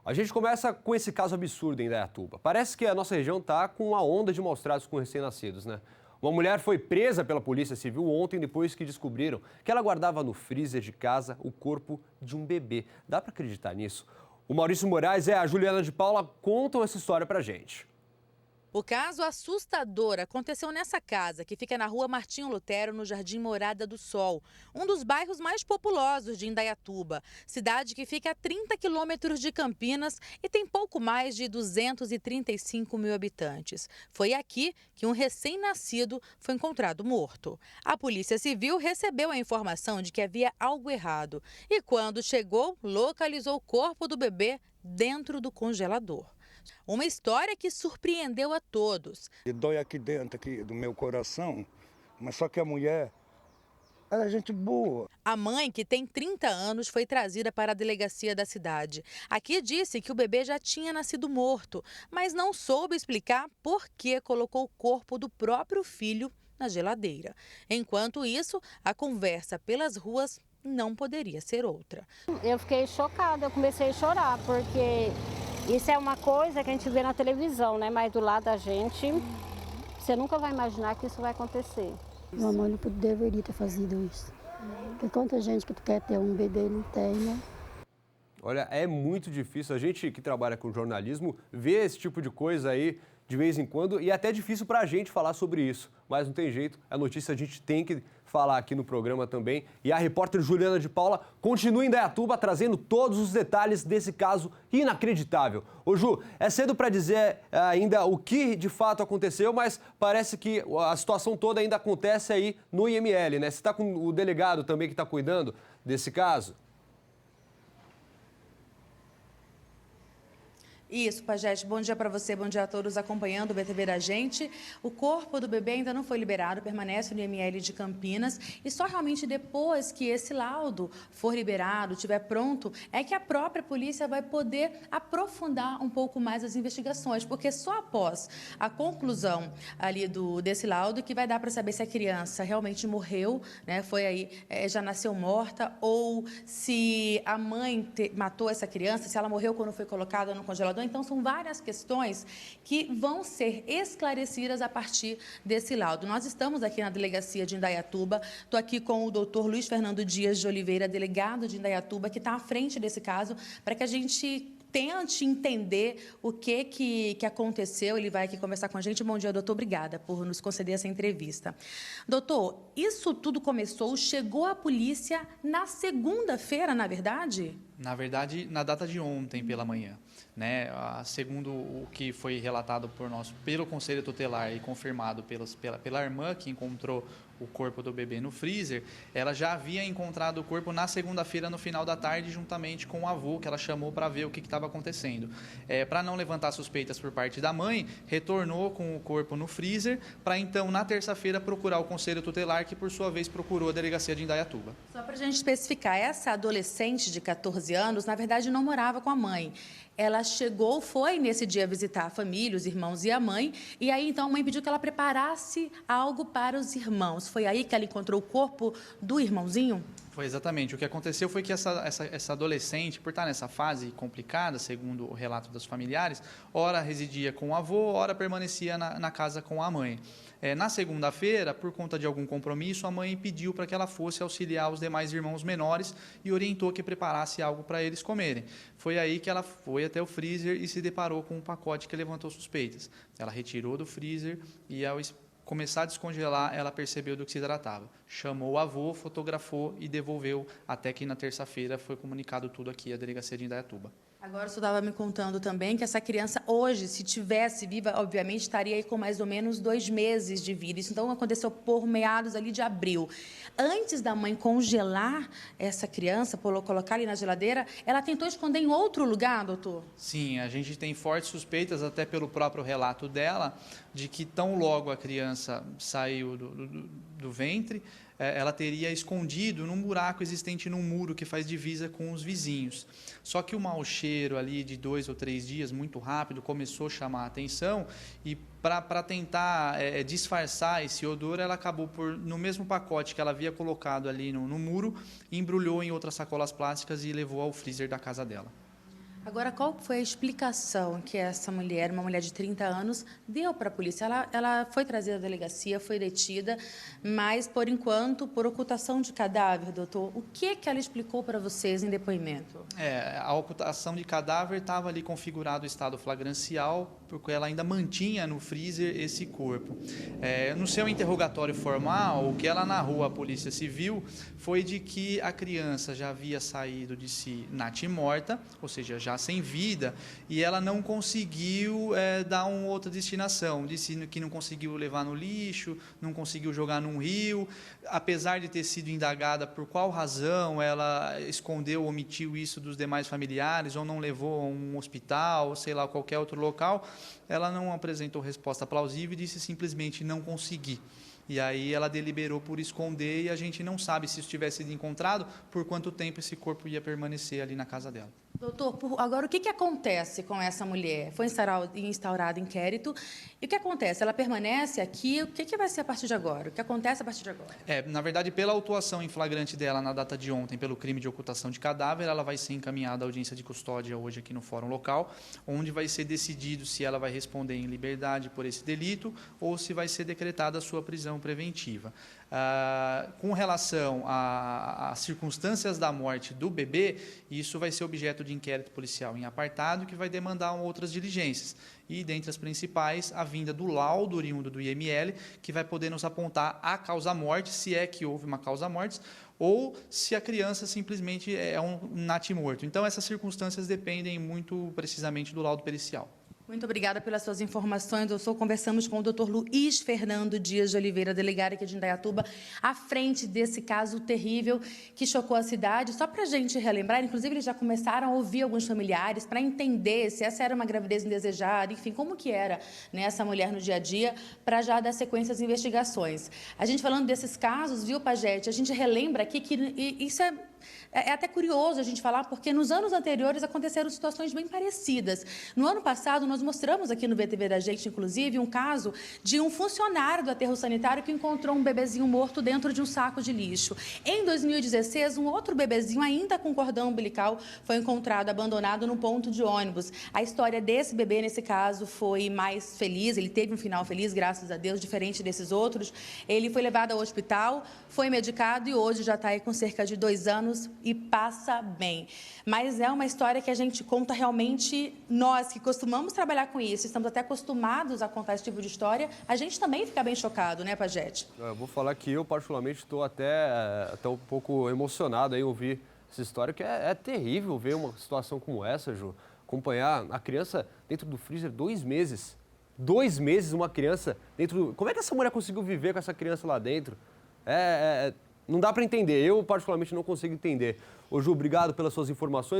A gente começa com esse caso absurdo em Indaiatuba. Parece que a nossa região está com uma onda de maus tratos com recém-nascidos, né? Uma mulher foi presa pela Polícia Civil ontem depois que descobriram que ela guardava no freezer de casa o corpo de um bebê. Dá para acreditar nisso? O Maurício Moraes e a Juliana de Paula contam essa história pra gente. O caso assustador aconteceu nessa casa, que fica na rua Martinho Lutero, no Jardim Morada do Sol, um dos bairros mais populosos de Indaiatuba, cidade que fica a 30 quilômetros de Campinas e tem pouco mais de 235 mil habitantes. Foi aqui que um recém-nascido foi encontrado morto. A Polícia Civil recebeu a informação de que havia algo errado e, quando chegou, localizou o corpo do bebê dentro do congelador. Uma história que surpreendeu a todos. E dói aqui dentro aqui do meu coração, mas só que a mulher, ela é gente boa. A mãe, que tem 30 anos, foi trazida para a delegacia da cidade. Aqui disse que o bebê já tinha nascido morto, mas não soube explicar por que colocou o corpo do próprio filho na geladeira. Enquanto isso, a conversa pelas ruas não poderia ser outra. Eu fiquei chocada, eu comecei a chorar, porque isso é uma coisa que a gente vê na televisão, né? Mas do lado da gente, você nunca vai imaginar que isso vai acontecer. Mamãe não deveria ter fazido isso. Porque quanta gente que quer ter um bebê e não tem, né? Olha, é muito difícil. A gente que trabalha com jornalismo vê esse tipo de coisa aí de vez em quando e é até difícil para a gente falar sobre isso. Mas não tem jeito, a notícia a gente tem que falar aqui no programa também. E a repórter Juliana de Paula continua em Indaiatuba trazendo todos os detalhes desse caso inacreditável. Ô Ju, é cedo para dizer ainda o que de fato aconteceu, mas parece que a situação toda ainda acontece aí no IML, né? Você está com o delegado também que está cuidando desse caso? Isso, Pajete, bom dia para você, bom dia a todos acompanhando o BTV da gente. O corpo do bebê ainda não foi liberado, permanece no IML de Campinas e só realmente depois que esse laudo for liberado, estiver pronto, é que a própria polícia vai poder aprofundar um pouco mais as investigações, porque só após a conclusão ali desse laudo que vai dar para saber se a criança realmente morreu, né, foi aí, já nasceu morta, ou se a mãe matou essa criança, se ela morreu quando foi colocada no congelador. Então, são várias questões que vão ser esclarecidas a partir desse laudo. Nós estamos aqui na delegacia de Indaiatuba, estou aqui com o doutor Luiz Fernando Dias de Oliveira, delegado de Indaiatuba, que está à frente desse caso, para que a gente tente entender o que aconteceu. Ele vai aqui conversar com a gente. Bom dia, doutor. Obrigada por nos conceder essa entrevista. Doutor, isso tudo começou, chegou à polícia na segunda-feira, na verdade? Na verdade, na data de ontem pela manhã, né? Segundo o que foi relatado por nós pelo Conselho Tutelar e confirmado pela irmã que encontrou o corpo do bebê no freezer, ela já havia encontrado o corpo na segunda-feira no final da tarde juntamente com o avô, que ela chamou para ver o que estava acontecendo. Para não levantar suspeitas por parte da mãe, retornou com o corpo no freezer para então na terça-feira procurar o Conselho Tutelar, que por sua vez procurou a delegacia de Indaiatuba. Só para a gente especificar, essa adolescente de 14 anos, na verdade, não morava com a mãe. Ela foi nesse dia visitar a família, os irmãos e a mãe, e aí então a mãe pediu que ela preparasse algo para os irmãos. Foi aí que ela encontrou o corpo do irmãozinho? Foi exatamente. O que aconteceu foi que essa adolescente, por estar nessa fase complicada, segundo o relato dos familiares, ora residia com o avô, ora permanecia na casa com a mãe. Na segunda-feira, por conta de algum compromisso, a mãe pediu para que ela fosse auxiliar os demais irmãos menores e orientou que preparasse algo para eles comerem. Foi aí que ela foi até o freezer e se deparou com um pacote que levantou suspeitas. Ela retirou do freezer e, ao começar a descongelar, ela percebeu do que se tratava. Chamou o avô, fotografou e devolveu, até que na terça-feira foi comunicado tudo aqui à delegacia de Indaiatuba. Agora, o senhor estava me contando também que essa criança hoje, se tivesse viva, obviamente estaria aí com mais ou menos 2 meses de vida. Isso então aconteceu por meados ali de abril. Antes da mãe congelar essa criança, colocar ali na geladeira, ela tentou esconder em outro lugar, doutor? Sim, a gente tem fortes suspeitas, até pelo próprio relato dela, de que tão logo a criança saiu do ventre, ela teria escondido num buraco existente num muro que faz divisa com os vizinhos. Só que o mau cheiro ali de 2 ou 3 dias, muito rápido, começou a chamar a atenção e para tentar disfarçar esse odor, ela acabou no mesmo pacote que ela havia colocado ali no muro, embrulhou em outras sacolas plásticas e levou ao freezer da casa dela. Agora, qual foi a explicação que essa mulher, uma mulher de 30 anos, deu para a polícia? Ela foi trazida à delegacia, foi detida, mas, por enquanto, por ocultação de cadáver, doutor. O que ela explicou para vocês em depoimento? A ocultação de cadáver estava ali configurado o estado flagrancial, porque ela ainda mantinha no freezer esse corpo. No seu interrogatório formal, o que ela narrou à Polícia Civil foi de que a criança já havia saído de si natimorta, ou seja, já sem vida, e ela não conseguiu dar uma outra destinação. Disse que não conseguiu levar no lixo, não conseguiu jogar num rio, apesar de ter sido indagada por qual razão ela escondeu ou omitiu isso dos demais familiares, ou não levou a um hospital, ou sei lá, qualquer outro local, ela não apresentou resposta plausível e disse simplesmente não consegui. E aí ela deliberou por esconder e a gente não sabe se isso tivesse sido encontrado, por quanto tempo esse corpo ia permanecer ali na casa dela. Doutor, agora o que acontece com essa mulher? Foi instaurado inquérito. E o que acontece? Ela permanece aqui? O que vai ser a partir de agora? O que acontece a partir de agora? Na verdade, pela autuação em flagrante dela na data de ontem, pelo crime de ocultação de cadáver, ela vai ser encaminhada à audiência de custódia hoje aqui no fórum local, onde vai ser decidido se ela vai responder em liberdade por esse delito ou se vai ser decretada a sua prisão preventiva. Com relação às circunstâncias da morte do bebê, isso vai ser objeto de inquérito policial em apartado, que vai demandar outras diligências. E, dentre as principais, a vinda do laudo oriundo do IML, que vai poder nos apontar a causa-morte, se é que houve uma causa-morte, ou se a criança simplesmente é um natimorto. Então, essas circunstâncias dependem muito precisamente do laudo pericial. Muito obrigada pelas suas informações, doutor. Conversamos com o doutor Luiz Fernando Dias de Oliveira, delegado aqui de Indaiatuba, à frente desse caso terrível que chocou a cidade. Só para a gente relembrar, inclusive eles já começaram a ouvir alguns familiares para entender se essa era uma gravidez indesejada, enfim, como que era, né, essa mulher no dia a dia, para já dar sequência às investigações. A gente falando desses casos, viu, Pagete, a gente relembra aqui que isso é até curioso a gente falar, porque nos anos anteriores aconteceram situações bem parecidas. No ano passado, nós mostramos aqui no VTV da gente, inclusive, um caso de um funcionário do aterro sanitário que encontrou um bebezinho morto dentro de um saco de lixo. Em 2016, um outro bebezinho, ainda com cordão umbilical, foi encontrado abandonado no ponto de ônibus. A história desse bebê, nesse caso, foi mais feliz, ele teve um final feliz, graças a Deus, diferente desses outros. Ele foi levado ao hospital, foi medicado e hoje já está aí com cerca de 2 anos e passa bem. Mas é uma história que a gente conta realmente, nós que costumamos trabalhar com isso, estamos até acostumados a contar esse tipo de história, a gente também fica bem chocado, né, Pagete? Eu vou falar que eu, particularmente, estou até um pouco emocionado em ouvir essa história, que é terrível ver uma situação como essa, Ju. Acompanhar a criança dentro do freezer 2 meses. 2 meses uma criança dentro do... Como é que essa mulher conseguiu viver com essa criança lá dentro? Não dá para entender. Eu, particularmente, não consigo entender. Ô, Ju, obrigado pelas suas informações.